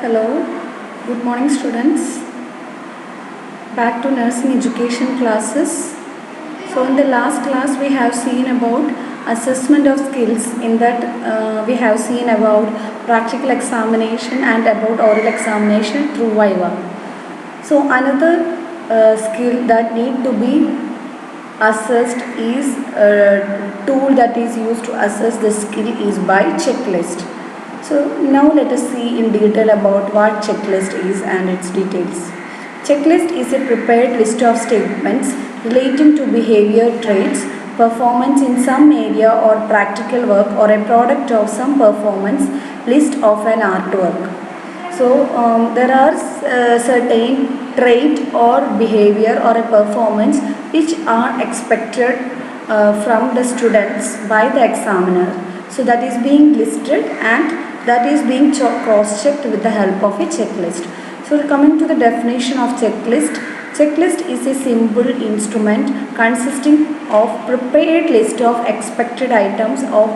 Hello, good morning students. Back to nursing education classes. So in the last class we have seen about assessment of skills. In that we have seen about practical examination and about oral examination through Viva. So another skill that need to be assessed is a tool that is used to assess the skill is by checklist. So now let us see in detail about what checklist is and its details. Checklist is a prepared list of statements relating to behavior traits, performance in some area or practical work or a product of some performance list of an artwork. So there are certain trait or behavior or a performance which are expected from the students by the examiner. So that is being listed and that is being cross-checked with the help of a checklist. So coming to the definition of checklist, checklist is a simple instrument consisting of prepared list of expected items of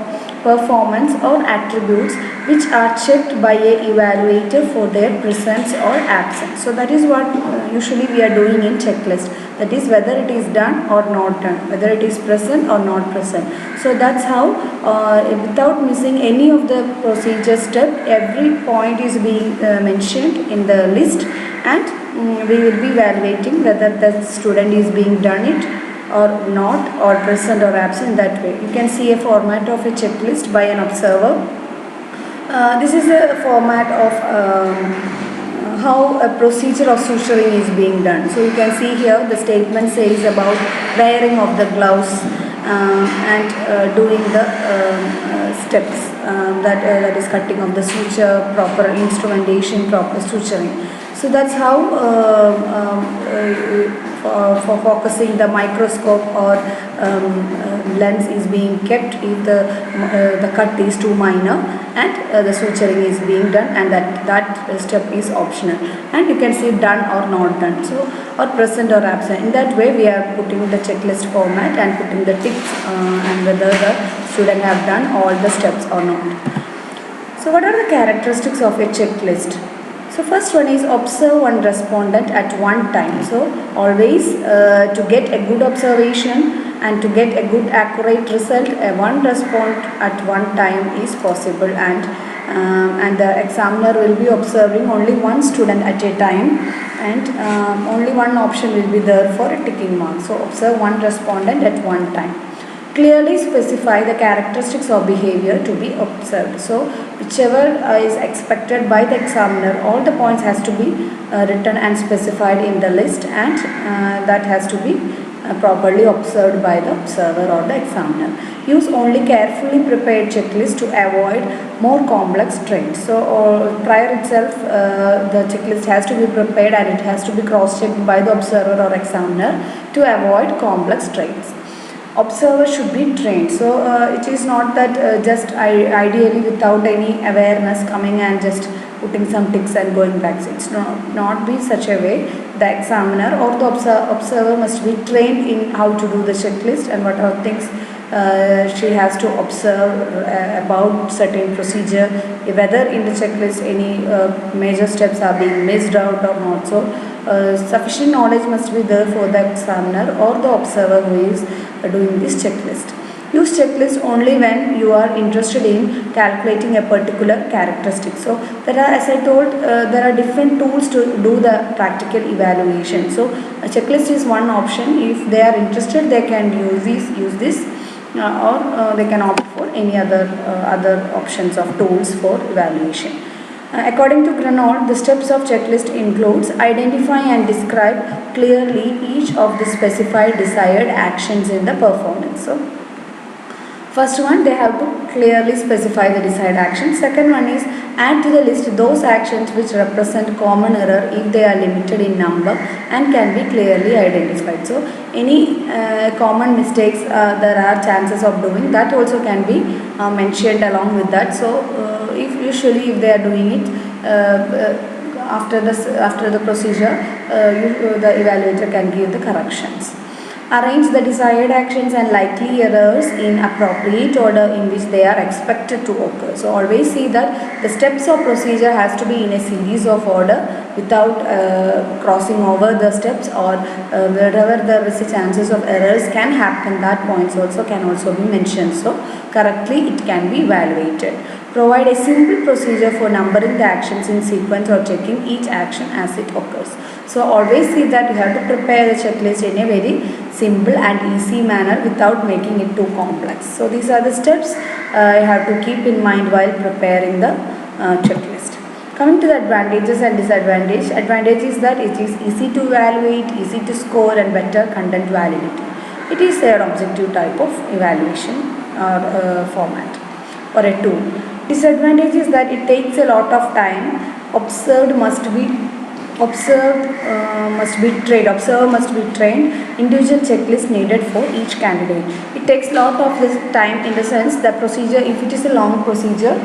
performance or attributes which are checked by a evaluator for their presence or absence. So that is what usually we are doing in checklist. That is whether it is done or not done, whether it is present or not present. So that's how without missing any of the procedure step, every point is being mentioned in the list and we will be evaluating whether the student is being done it or not, or present or absent. That way you can see a format of a checklist by an observer. This is a format of how a procedure of suturing is being done. So you can see here the statement says about wearing of the gloves and doing the steps that is cutting of the suture, proper instrumentation, proper suturing. So that's how for focusing the microscope or lens is being kept if the cut is too minor and the suturing is being done, and that step is optional, and you can see done or not done, so or present or absent. In that way we are putting the checklist format and putting the ticks and whether the student have done all the steps or not. So what are the characteristics of a checklist? So first one is observe one respondent at one time. So always to get a good observation and to get a good accurate result, one respond at one time is possible, and the examiner will be observing only one student at a time, and only one option will be there for a ticking mark. So observe one respondent at one time. Clearly specify the characteristics of behavior to be observed. So whichever is expected by the examiner, all the points has to be written and specified in the list, and that has to be properly observed by the observer or the examiner. Use only carefully prepared checklist to avoid more complex traits. So prior itself the checklist has to be prepared and it has to be cross-checked by the observer or examiner to avoid complex traits. Observer should be trained. So it is not that just ideally without any awareness coming and just putting some ticks and going back. So it's not be such a way. The examiner or the observer must be trained in how to do the checklist and what are things she has to observe about certain procedure, whether in the checklist any major steps are being missed out or not. So sufficient knowledge must be there for the examiner or the observer who is doing this checklist. Use checklist only when you are interested in calculating a particular characteristic. So there are, as I told, there are different tools to do the practical evaluation. So a checklist is one option. If they are interested, they can use this, or they can opt for any other options of tools for evaluation. According to Granold, the steps of checklist includes identify and describe clearly each of the specified desired actions in the performance. So first one, they have to clearly specify the desired action. Second one is add to the list those actions which represent common error if they are limited in number and can be clearly identified. So any common mistakes there are chances of doing, that also can be mentioned along with that. So if they are doing it after the procedure, the evaluator can give the corrections. Arrange the desired actions and likely errors in appropriate order in which they are expected to occur. So always see that the steps of procedure has to be in a series of order without crossing over the steps, or wherever there is a chances of errors can happen, that points also can also be mentioned. So correctly it can be evaluated. Provide a simple procedure for numbering the actions in sequence or checking each action as it occurs. So always see that you have to prepare the checklist in a very simple and easy manner without making it too complex. So these are the steps you have to keep in mind while preparing the checklist. Coming to the advantages and disadvantages. Advantage is that it is easy to evaluate, easy to score, and better content validity. It is an objective type of evaluation or format or a tool. Disadvantage is that it takes a lot of time. Observer must be trained. Individual checklist needed for each candidate. It takes a lot of this time, in the sense the procedure, if it is a long procedure,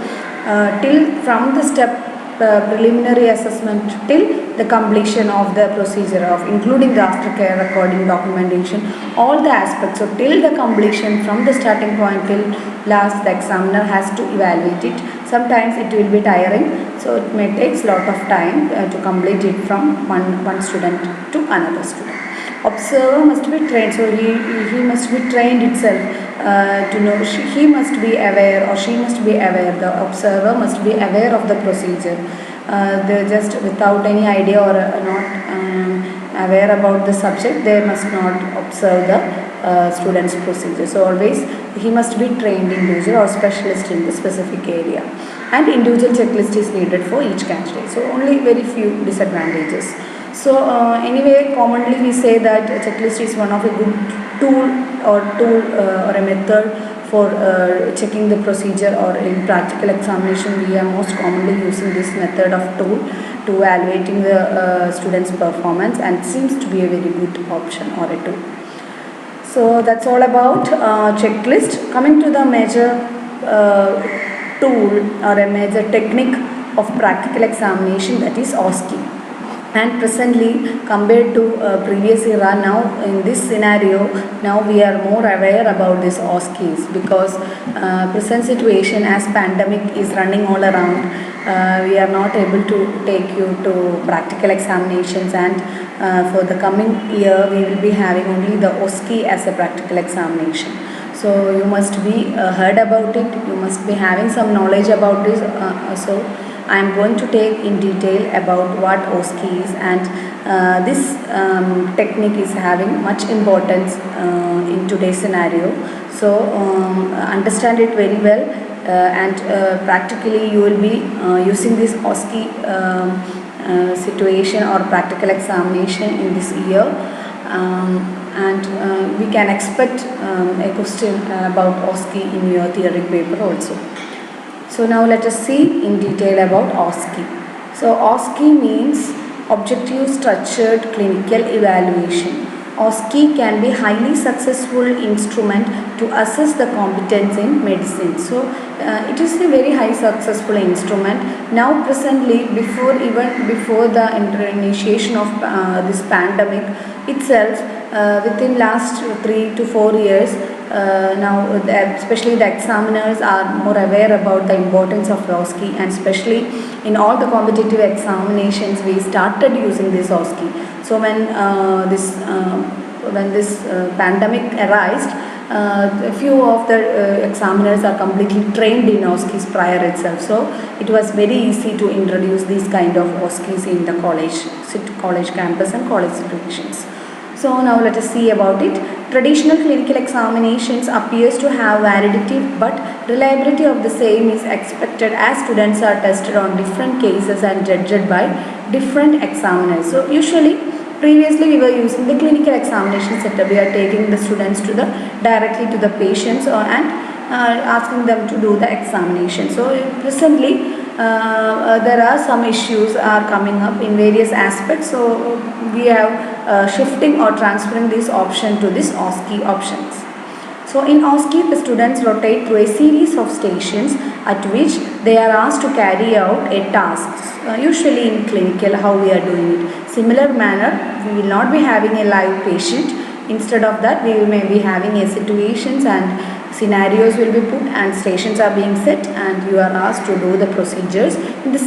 till from the step preliminary assessment till the completion of the procedure, of including the aftercare, recording, documentation, all the aspects. So till the completion, from the starting point till last, the examiner has to evaluate it. Sometimes it will be tiring, so it may take a lot of time to complete it from one student to another student. Observer must be trained, so he must be trained itself to know. He must be aware, or she must be aware. The observer must be aware of the procedure. They just without any idea or not aware about the subject, they must not observe the student's procedure. So always he must be trained individual or specialist in the specific area, and individual checklist is needed for each candidate. So only very few disadvantages. So anyway, commonly we say that a checklist is one of a good tool or a method for checking the procedure, or in practical examination we are most commonly using this method of tool to evaluating the students' performance, and seems to be a very good option or a tool. So that's all about checklist. Coming to the major tool or a major technique of practical examination, that is OSCE. And presently, compared to previous era, now in this scenario, now we are more aware about this OSCEs, because present situation as pandemic is running all around, we are not able to take you to practical examinations, and for the coming year we will be having only the OSCE as a practical examination. So you must be heard about it, you must be having some knowledge about this. So I am going to take in detail about what OSCE is, and this technique is having much importance in today's scenario. So understand it very well, and practically you will be using this OSCE situation or practical examination in this year, and we can expect a question about OSCE in your theory paper also. So now let us see in detail about OSCE. So OSCE means Objective Structured Clinical Evaluation. OSCE can be highly successful instrument to assess the competence in medicine. So it is a very high successful instrument. Now presently, before the initiation of this pandemic itself, within last 3 to 4 years, now especially the examiners are more aware about the importance of OSCE, and especially in all the competitive examinations we started using this OSCE. So when this pandemic arose, a few of the examiners are completely trained in OSCEs prior itself. So it was very easy to introduce these kind of OSCEs in the college campus and college situations. So now let us see about it. Traditional clinical examinations appears to have validity, but reliability of the same is expected as students are tested on different cases and judged by different examiners. So usually, previously we were using the clinical examination setup. We are taking the students directly to the patients and asking them to do the examination. So presently, there are some issues are coming up in various aspects, so we have shifting or transferring this option to this OSCE options. So in OSCE, the students rotate through a series of stations at which they are asked to carry out a task. Usually in clinical, how we are doing it. Similar manner, we will not be having a live patient Instead of that, we may be having a situations and scenarios will be put and stations are being set and you are asked to do the procedures. In the